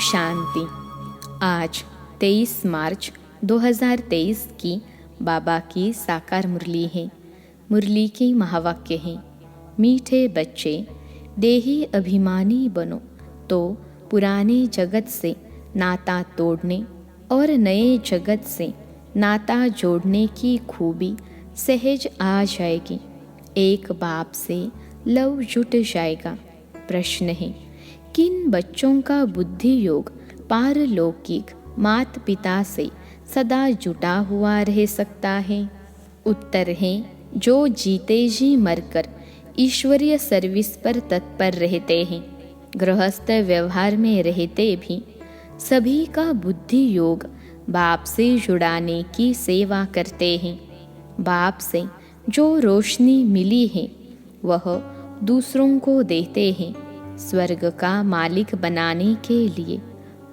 शांति। आज 23 मार्च 2023 की बाबा की साकार मुरली है। मुरली की महावाक्य है, मीठे बच्चे देही अभिमानी बनो तो पुराने जगत से नाता तोड़ने और नए जगत से नाता जोड़ने की खूबी सहज आ जाएगी। एक बाप से लव जुट जाएगा। प्रश्न है, किन बच्चों का बुद्धि योग पारलौकिक माता पिता से सदा जुटा हुआ रह सकता है? उत्तर है, जो जीते जी मरकर ईश्वरीय सर्विस पर तत्पर रहते हैं। गृहस्थ व्यवहार में रहते भी सभी का बुद्धि योग बाप से जुड़ाने की सेवा करते हैं। बाप से जो रोशनी मिली है वह दूसरों को देते हैं। स्वर्ग का मालिक बनाने के लिए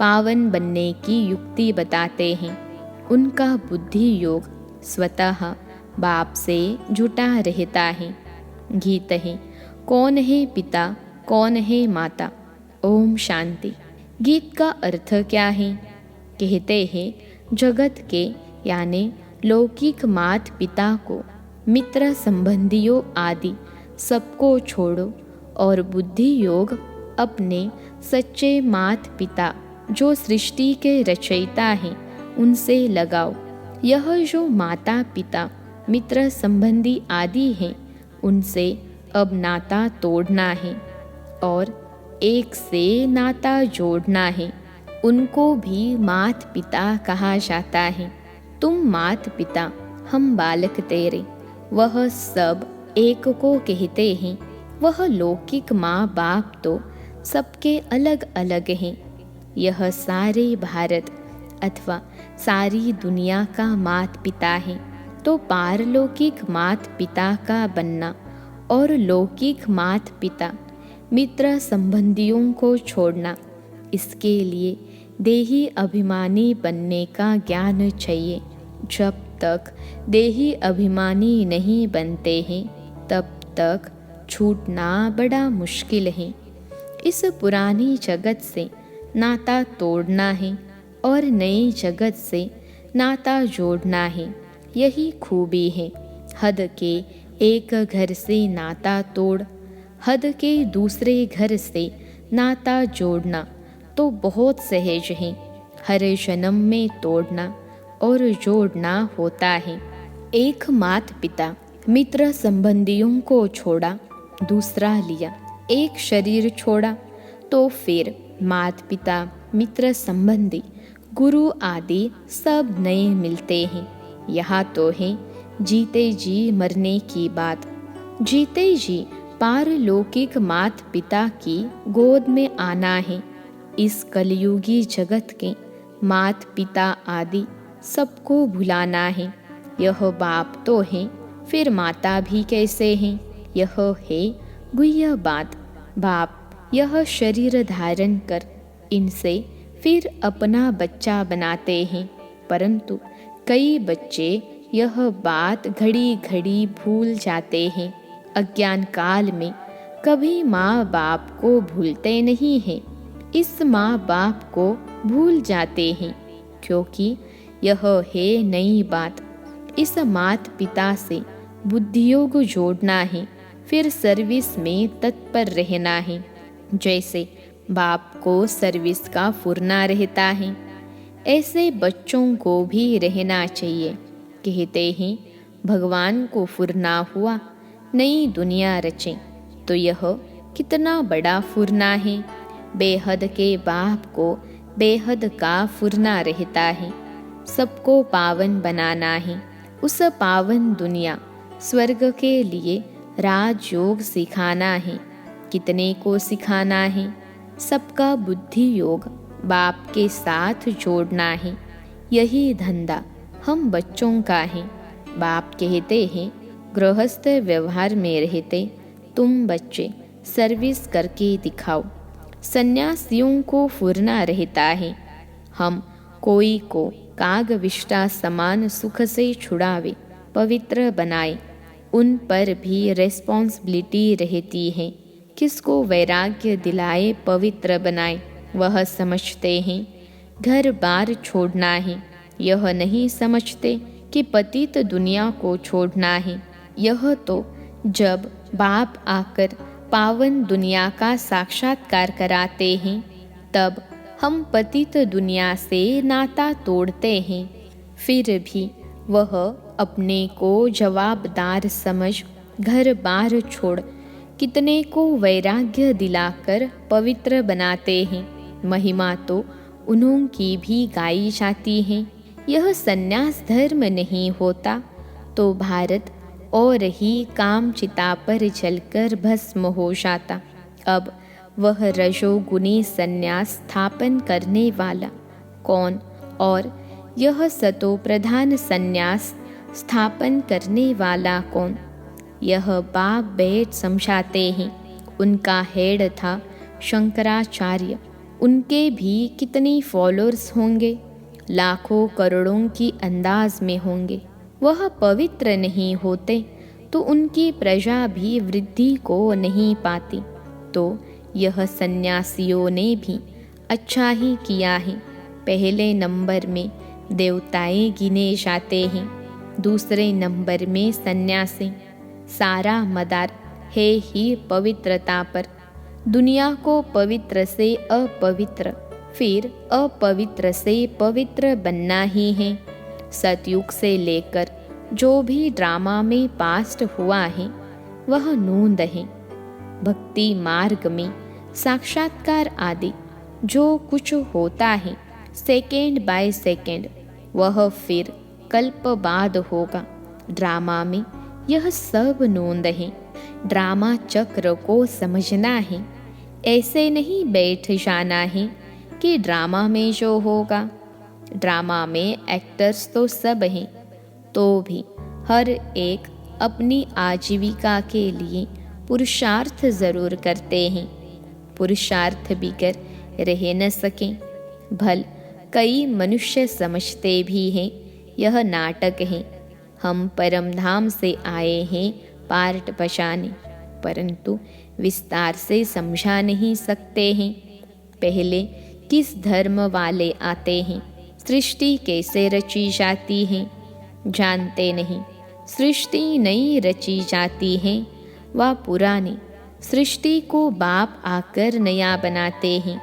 पावन बनने की युक्ति बताते हैं। उनका बुद्धि योग स्वतः बाप से जुटा रहता है। गीत है, कौन है पिता कौन है माता। ओम शांति। गीत का अर्थ क्या है? कहते हैं, जगत के यानी लौकिक माता पिता को, मित्र संबंधियों आदि सबको छोड़ो और बुद्धि योग अपने सच्चे माता पिता जो सृष्टि के रचयिता हैं उनसे लगाओ। यह जो माता पिता मित्र संबंधी आदि हैं उनसे अब नाता तोड़ना है और एक से नाता जोड़ना है। उनको भी माता पिता कहा जाता है। तुम माता पिता हम बालक तेरे, वह सब एक को कहते हैं। वह लौकिक माँ बाप तो सबके अलग अलग हैं। यह सारे भारत अथवा सारी दुनिया का माता पिता है। तो पारलौकिक माता पिता का बनना और लौकिक माता पिता मित्र संबंधियों को छोड़ना, इसके लिए देही अभिमानी बनने का ज्ञान चाहिए। जब तक देही अभिमानी नहीं बनते हैं तब तक छूटना बड़ा मुश्किल है। इस पुरानी जगत से नाता तोड़ना है और नई जगत से नाता जोड़ना है। यही खूबी है। हद के एक घर से नाता तोड़ हद के दूसरे घर से नाता जोड़ना तो बहुत सहज है। हर जन्म में तोड़ना और जोड़ना होता है। एक माता पिता मित्र संबंधियों को छोड़ा, दूसरा लिया। एक शरीर छोड़ा तो फिर माता पिता मित्र संबंधी गुरु आदि सब नए मिलते हैं। यहाँ तो है जीते जी मरने की बात। जीते जी पारलौकिक माता पिता की गोद में आना है। इस कलयुगी जगत के माता पिता आदि सबको भुलाना है। यह बाप तो है, फिर माता भी कैसे हैं? यह है गुह्य बात। बाप यह शरीर धारण कर इनसे फिर अपना बच्चा बनाते हैं, परंतु कई बच्चे यह बात घड़ी घड़ी भूल जाते हैं। अज्ञान काल में कभी माँ बाप को भूलते नहीं हैं। इस माँ बाप को भूल जाते हैं क्योंकि यह है नई बात। इस माता पिता से बुद्धियोग जोड़ना है, फिर सर्विस में तत्पर रहना है। जैसे बाप को सर्विस का फुरना रहता है, ऐसे बच्चों को भी रहना चाहिए। कहते हैं, भगवान को फुरना हुआ नई दुनिया रचे, तो यह कितना बड़ा फुरना है। बेहद के बाप को बेहद का फुरना रहता है। सबको पावन बनाना है। उस पावन दुनिया स्वर्ग के लिए राजयोग सिखाना है। कितने को सिखाना है? सबका बुद्धि योग बाप के साथ जोड़ना है। यही धंधा हम बच्चों का है। बाप कहते हैं, गृहस्थ व्यवहार में रहते तुम बच्चे सर्विस करके दिखाओ। सन्यासियों को फुरना रहता है, हम कोई को कागविष्टा समान सुख से छुड़ावे, पवित्र बनाए। उन पर भी रेस्पॉन्सिबिलिटी रहती है। किसको वैराग्य दिलाए, पवित्र बनाए। वह समझते हैं घर बार छोड़ना है, यह नहीं समझते कि पतित दुनिया को छोड़ना है। यह तो जब बाप आकर पावन दुनिया का साक्षात्कार कराते हैं तब हम पतित दुनिया से नाता तोड़ते हैं। फिर भी वह अपने को जवाबदार समझ घर बार छोड़ कितने को वैराग्य दिलाकर पवित्र बनाते हैं। महिमा तो उन्हों की भी गाई जाती है। यह संन्यास धर्म नहीं होता तो भारत और ही काम चिता पर जलकर भस्म हो जाता। अब वह रजोगुनी संन्यास स्थापन करने वाला कौन और यह सतो प्रधान संन्यास स्थापन करने वाला कौन? यह बाप बैठ समझाते हैं। उनका हेड था शंकराचार्य। उनके भी कितने फॉलोअर्स होंगे, लाखों करोड़ों की अंदाज में होंगे। वह पवित्र नहीं होते तो उनकी प्रजा भी वृद्धि को नहीं पाती। तो यह सन्यासियों ने भी अच्छा ही किया है। पहले नंबर में देवताएं गिने जाते हैं, दूसरे नंबर में सन्यासी। सारा मदार है ही पवित्रता पर। दुनिया को पवित्र से अपवित्र, फिर अपवित्र से पवित्र बनना ही है। सतयुग से लेकर जो भी ड्रामा में पास्ट हुआ है वह नूंद है। भक्ति मार्ग में साक्षात्कार आदि जो कुछ होता है सेकेंड बाय सेकेंड वह फिर कल्प बाद होगा। ड्रामा में यह सब नूंद है। ड्रामा चक्र को समझना है। ऐसे नहीं बैठ जाना है कि ड्रामा में जो होगा। ड्रामा में एक्टर्स तो सब हैं, तो भी हर एक अपनी आजीविका के लिए पुरुषार्थ ज़रूर करते हैं। पुरुषार्थ बिगर रह न सकें। भल कई मनुष्य समझते भी हैं यह नाटक है, हम परम धाम से आए हैं पार्ट बचाने, परंतु विस्तार से समझा नहीं सकते हैं। पहले किस धर्म वाले आते हैं, सृष्टि कैसे रची जाती है जानते नहीं। सृष्टि नई रची जाती है व पुरानी सृष्टि को बाप आकर नया बनाते हैं।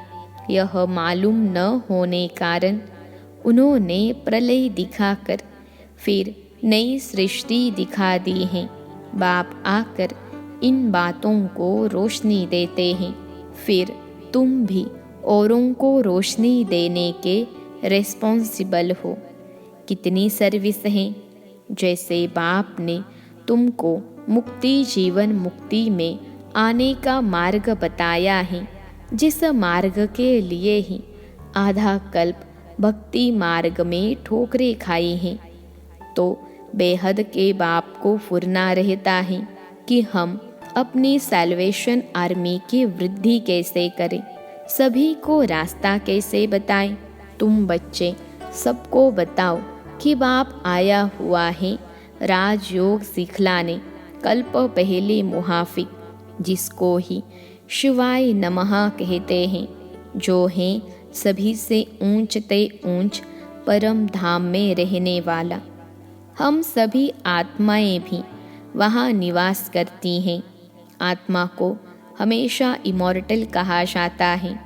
यह मालूम न होने कारण उन्होंने प्रलय दिखाकर फिर नई सृष्टि दिखा दी है। बाप आकर इन बातों को रोशनी देते हैं। फिर तुम भी औरों को रोशनी देने के रिस्पॉन्सिबल हो। कितनी सर्विस है। जैसे बाप ने तुमको मुक्ति जीवन मुक्ति में आने का मार्ग बताया है, जिस मार्ग के लिए ही आधा कल्प भक्ति मार्ग में ठोकरें खाई हैं, तो बेहद के बाप को फुरना रहता है कि हम अपनी सैल्वेशन आर्मी की वृद्धि कैसे करें, सभी को रास्ता कैसे बताएं। तुम बच्चे सबको बताओ कि बाप आया हुआ है राजयोग सिखलाने। कल्प पहले मुहाफिक जिसको ही शिवाय नमः कहते हैं, जो हैं सभी से ऊंचते ऊंच परम धाम में रहने वाला। हम सभी आत्माएं भी वहाँ निवास करती हैं। आत्मा को हमेशा इमॉर्टल कहा जाता है।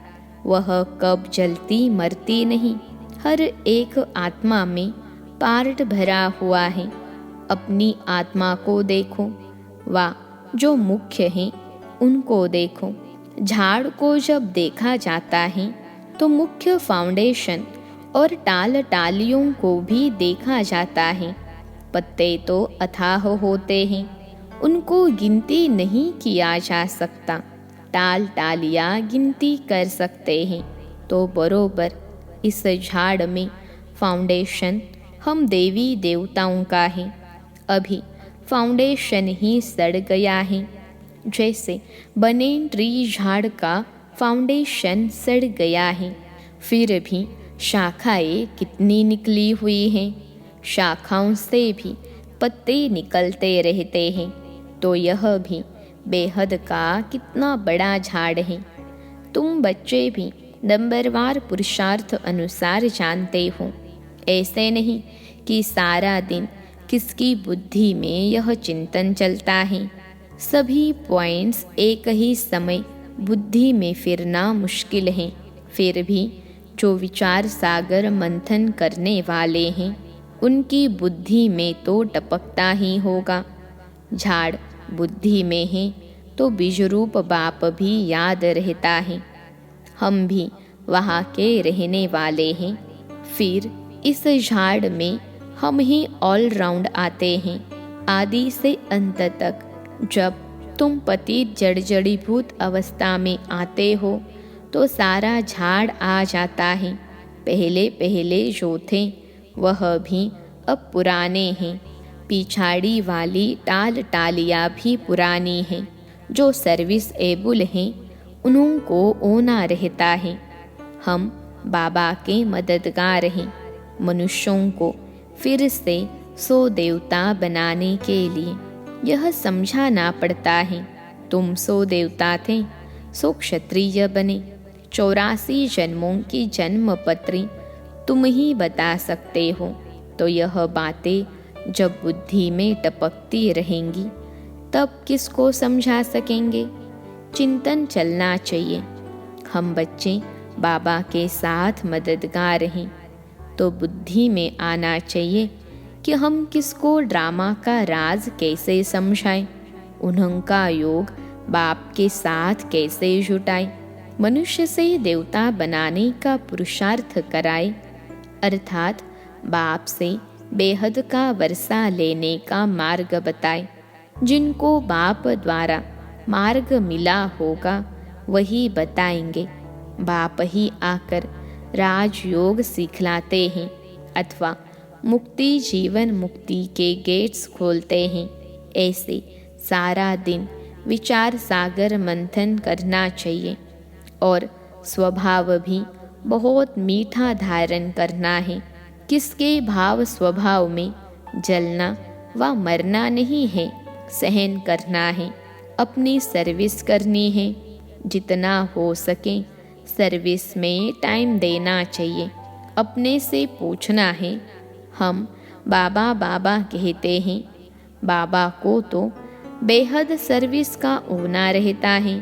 वह कब जलती मरती नहीं। हर एक आत्मा में पार्ट भरा हुआ है। अपनी आत्मा को देखो व जो मुख्य हैं उनको देखो। झाड़ को जब देखा जाता है तो मुख्य फाउंडेशन और टाल टालियों को भी देखा जाता है। पत्ते तो अथाह होते हैं, उनको गिनती नहीं किया जा सकता। टाल टालियाँ गिनती कर सकते हैं। तो बरोबर इस झाड़ में फाउंडेशन हम देवी देवताओं का है। अभी फाउंडेशन ही सड़ गया है। जैसे बनेन ट्री झाड़ का फाउंडेशन सड़ गया है, फिर भी शाखाएं कितनी निकली हुई हैं। शाखाओं से भी पत्ते निकलते रहते हैं। तो यह भी बेहद का कितना बड़ा झाड़ है। तुम बच्चे भी नंबरवार पुरुषार्थ अनुसार जानते हो। ऐसे नहीं कि सारा दिन किसकी बुद्धि में यह चिंतन चलता है। सभी पॉइंट्स एक ही समय बुद्धि में फिरना मुश्किल है। फिर भी जो विचार सागर मंथन करने वाले हैं उनकी बुद्धि में तो टपकता ही होगा। झाड़ बुद्धि में है तो बीजरूप बाप भी याद रहता है। हम भी वहाँ के रहने वाले हैं। फिर इस झाड़ में हम ही ऑल राउंड आते हैं। आदि से अंत तक जब तुम पतित जड़जड़ीभूत अवस्था में आते हो तो सारा झाड़ आ जाता है। पहले पहले जो थे वह भी अब पुराने हैं। पिछाड़ी वाली टाल टालियाँ भी पुरानी हैं। जो सर्विस एबल हैं उन्हों को ओना रहता है। हम बाबा के मददगार हैं। मनुष्यों को फिर से 100 देवता बनाने के लिए यह समझाना पड़ता है। तुम 100 देवता थे, 100 क्षत्रिय बने। 84 जन्मों की जन्म पत्री तुम ही बता सकते हो। तो यह बातें जब बुद्धि में टपकती रहेंगी तब किसको समझा सकेंगे। चिंतन चलना चाहिए। हम बच्चे बाबा के साथ मददगार हैं तो बुद्धि में आना चाहिए कि हम किसको ड्रामा का राज कैसे समझाएं, उनका योग बाप के साथ कैसे जुटाएं, मनुष्य से देवता बनाने का पुरुषार्थ कराए, अर्थात बाप से बेहद का वर्षा लेने का मार्ग बताए। जिनको बाप द्वारा मार्ग मिला होगा वही बताएंगे। बाप ही आकर राजयोग सिखलाते हैं अथवा मुक्ति जीवन मुक्ति के गेट्स खोलते हैं। ऐसे सारा दिन विचार सागर मंथन करना चाहिए और स्वभाव भी बहुत मीठा धारण करना है। किसके भाव स्वभाव में जलना व मरना नहीं है, सहन करना है, अपनी सर्विस करनी है। जितना हो सके सर्विस में टाइम देना चाहिए। अपने से पूछना है, हम बाबा बाबा कहते हैं, बाबा को तो बेहद सर्विस का ओना रहता है।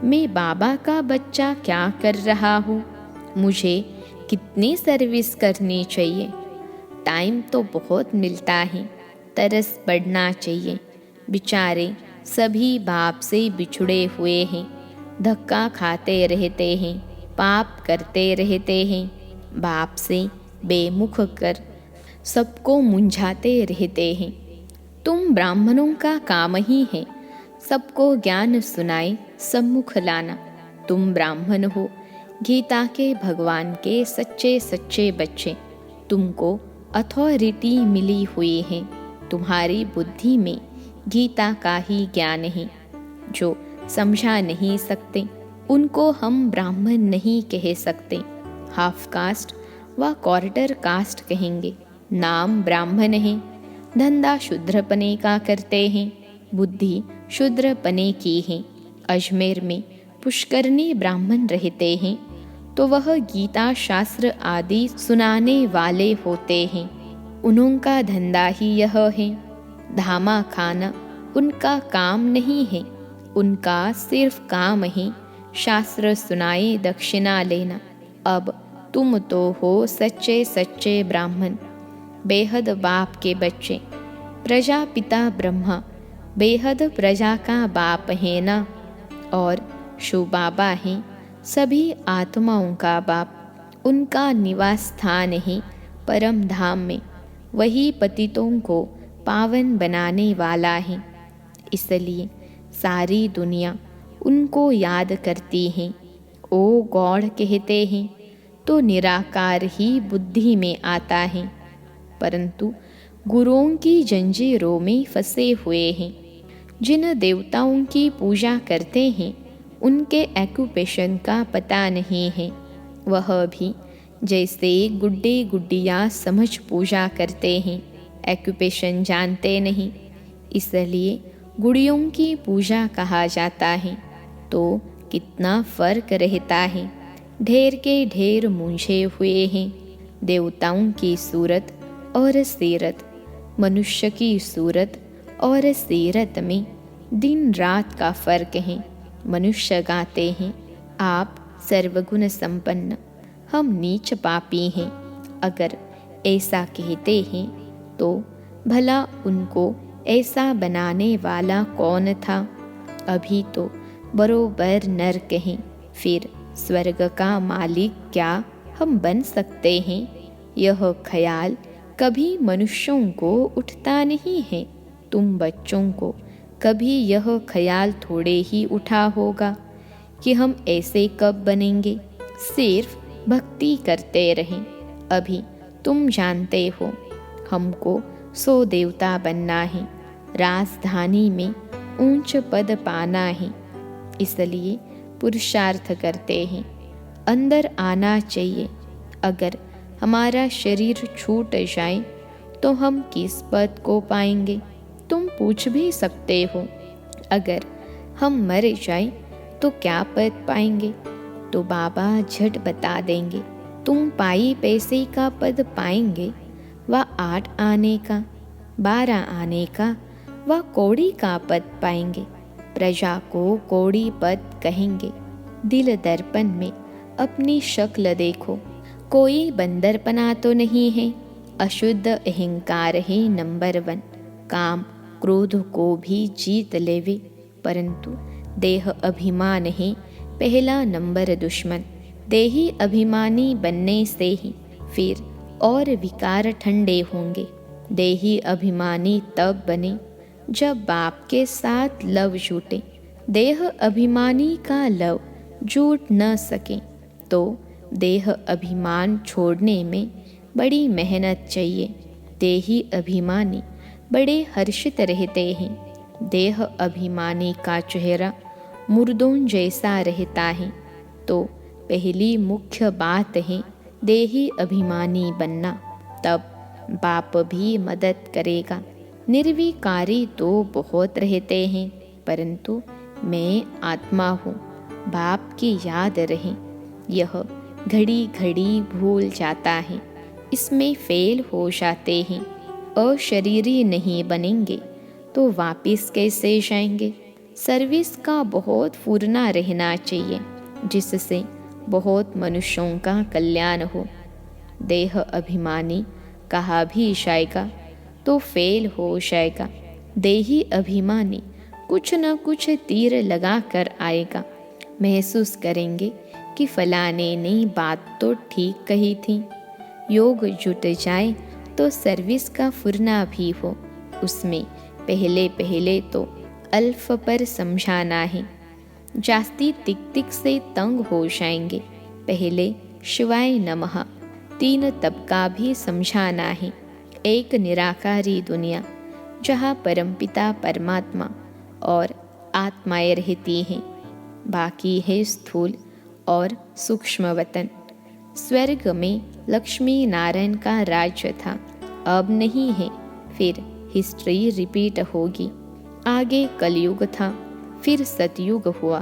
मैं बाबा का बच्चा क्या कर रहा हूँ, मुझे कितनी सर्विस करनी चाहिए। टाइम तो बहुत मिलता है, तरस बढ़ना चाहिए। बेचारे सभी बाप से बिछुड़े हुए हैं, धक्का खाते रहते हैं, पाप करते रहते हैं, बाप से बेमुख कर सबको मुंझाते रहते हैं। तुम ब्राह्मणों का काम ही है सबको ज्ञान सुनाए सम्मुख लाना। तुम ब्राह्मण हो, गीता के भगवान के सच्चे सच्चे बच्चे। तुमको अथॉरिटी मिली हुई है। तुम्हारी बुद्धि में गीता का ही ज्ञान है। जो समझा नहीं सकते उनको हम ब्राह्मण नहीं कह सकते, हाफ कास्ट व क्वार्टर कास्ट कहेंगे। नाम ब्राह्मण है, धंधा शूद्रपने का करते हैं, बुद्धि शूद्रपने की है। अजमेर में पुष्करनी ब्राह्मण रहते हैं तो वह गीता शास्त्र आदि सुनाने वाले होते हैं। उनका धंधा ही यह है। धामा खाना उनका काम नहीं है, उनका सिर्फ काम है शास्त्र सुनाए दक्षिणा लेना। अब तुम तो हो सच्चे सच्चे ब्राह्मण, बेहद बाप के बच्चे। प्रजापिता ब्रह्मा बेहद प्रजा का बाप है ना, और शो बाबा हैं सभी आत्माओं का बाप। उनका निवास स्थान है परम धाम में, वही पतितों को पावन बनाने वाला है। इसलिए सारी दुनिया उनको याद करती है। ओ गॉड कहते हैं तो निराकार ही बुद्धि में आता है, परंतु गुरुओं की जंजीरों में फंसे हुए हैं। जिन देवताओं की पूजा करते हैं उनके एक्यूपेशन का पता नहीं है। वह भी जैसे गुड्डे गुड्डिया समझ पूजा करते हैं, एक्यूपेशन जानते नहीं, इसलिए गुड़ियों की पूजा कहा जाता है। तो कितना फर्क रहता है। ढेर के ढेर मूंझे हुए हैं। देवताओं की सूरत और सीरत, मनुष्य की सूरत और सीरत में दिन रात का फर्क है। मनुष्य गाते हैं आप सर्वगुण संपन्न, हम नीच पापी हैं। अगर ऐसा कहते हैं तो भला उनको ऐसा बनाने वाला कौन था? अभी तो बरोबर नरक हैं, फिर स्वर्ग का मालिक क्या हम बन सकते हैं? यह ख्याल कभी मनुष्यों को उठता नहीं है। तुम बच्चों को कभी यह ख्याल थोड़े ही उठा होगा कि हम ऐसे कब बनेंगे। सिर्फ भक्ति करते रहें। अभी तुम जानते हो हमको 100 देवता बनना है, राजधानी में ऊंच पद पाना है, इसलिए पुरुषार्थ करते हैं। अंदर आना चाहिए। अगर हमारा शरीर छूट जाए तो हम किस पद को पाएंगे? तुम पूछ भी सकते हो, अगर हम मर जाए तो क्या पद पाएंगे? तो बाबा झट बता देंगे, तुम पाई पैसे का पद पाएंगे, व 8 आने का, 12 आने का व कौड़ी का पद पाएंगे। प्रजा को कौड़ी पद कहेंगे। दिल दर्पण में अपनी शक्ल देखो, कोई बंदरपना तो नहीं है। अशुद्ध अहंकार है नंबर 1। काम क्रोध को भी जीत लेवे, परंतु देह अभिमान है पहला नंबर दुश्मन। देही अभिमानी बनने से ही फिर और विकार ठंडे होंगे। देही अभिमानी तब बने जब बाप के साथ लव जुटे। देह अभिमानी का लव जुट न सके तो देह अभिमान छोड़ने में बड़ी मेहनत चाहिए। देही अभिमानी बड़े हर्षित रहते हैं। देह अभिमानी का चेहरा मुर्दों जैसा रहता है। तो पहली मुख्य बात है देही अभिमानी बनना, तब बाप भी मदद करेगा। निर्विकारी तो बहुत रहते हैं, परंतु मैं आत्मा हूँ, बाप की याद रहे, यह घड़ी घड़ी भूल जाता है, इसमें फेल हो जाते हैं। अशरीरी नहीं बनेंगे तो वापिस कैसे जाएंगे? सर्विस का बहुत फुरना रहना चाहिए, जिससे बहुत मनुष्यों का कल्याण हो। देह अभिमानी कहा भी जाएगा तो फेल हो जाएगा। देही अभिमानी कुछ न कुछ तीर लगा कर आएगा। महसूस करेंगे कि फलाने ने बात तो ठीक कही थी। योग जुट जाए तो सर्विस का फुरना भी हो। उसमें पहले पहले तो अल्फ पर समझाना है, जास्ती तिक तिक से तंग हो जाएंगे। पहले शिवाय नमः 3 तबका भी समझाना है। एक निराकारी दुनिया जहाँ परमपिता परमात्मा और आत्माएं रहती हैं, बाकी है स्थूल और सूक्ष्म वतन। स्वर्ग में लक्ष्मी नारायण का राज्य था, अब नहीं है। फिर हिस्ट्री रिपीट होगी। आगे कलयुग था, फिर सतयुग हुआ,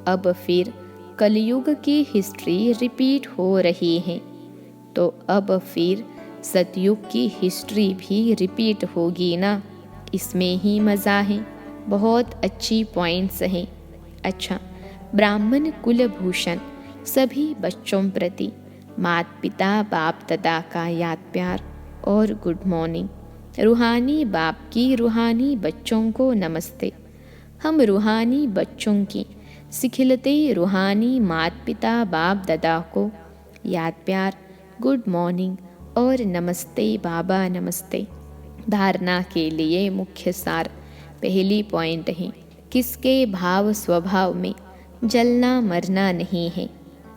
अब फिर कलयुग की हिस्ट्री रिपीट हो रही है। तो अब फिर सतयुग की हिस्ट्री भी रिपीट होगी ना, इसमें ही मज़ा है। बहुत अच्छी पॉइंट्स हैं। अच्छा, ब्राह्मण कुलभूषण सभी बच्चों प्रति माता पिता बाप दादा का याद प्यार और गुड मॉर्निंग। रूहानी बाप की रूहानी बच्चों को नमस्ते। हम रूहानी बच्चों की सिखिलते रूहानी माता पिता बाप दादा को याद प्यार, गुड मॉर्निंग और नमस्ते बाबा नमस्ते। धारणा के लिए मुख्य सार पहली पॉइंट है, किसके भाव स्वभाव में जलना मरना नहीं है।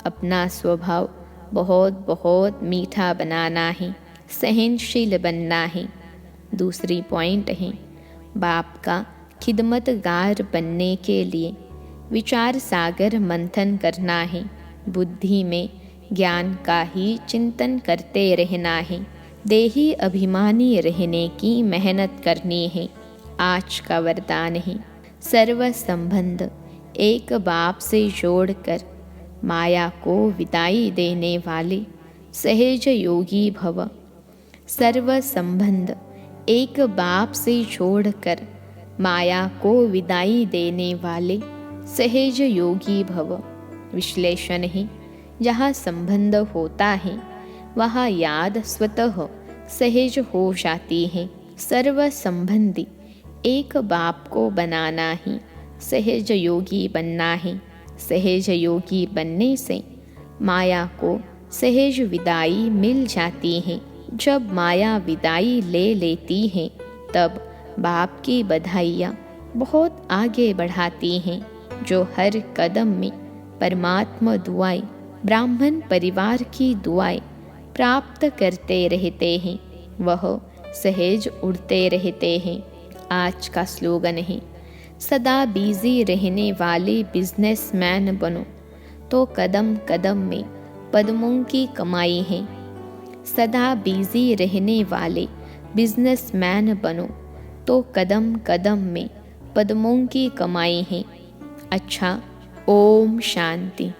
अपना स्वभाव बहुत बहुत मीठा बनाना है, सहनशील बनना है। दूसरी पॉइंट है, बाप का खिदमतगार बनने के लिए विचार सागर मंथन करना है। बुद्धि में ज्ञान का ही चिंतन करते रहना है। देही अभिमानी रहने की मेहनत करनी है। आज का वरदान है, सर्व संबंध एक बाप से जोड़कर माया को विदाई देने वाले सहज योगी भव। सर्व संबंध एक बाप से जोड़कर माया को विदाई देने वाले सहज योगी भव। विश्लेषण है, जहाँ संबंध होता है वहाँ याद स्वतः सहज हो जाती है। सर्व संबंधी एक बाप को बनाना ही सहज योगी बनना है। सहज योगी बनने से माया को सहज विदाई मिल जाती है। जब माया विदाई ले लेती है तब बाप की बधाइयाँ बहुत आगे बढ़ाती हैं। जो हर कदम में परमात्मा दुआएं, ब्राह्मण परिवार की दुआएं प्राप्त करते रहते हैं, वह सहज उड़ते रहते हैं। आज का स्लोगन है, सदा बिजी रहने वाले बिजनेसमैन बनो तो कदम कदम में पद्मों की कमाई है। सदा बिजी रहने वाले बिजनेसमैन बनो तो कदम कदम में पद्मों की कमाई है। अच्छा, ओम शांति।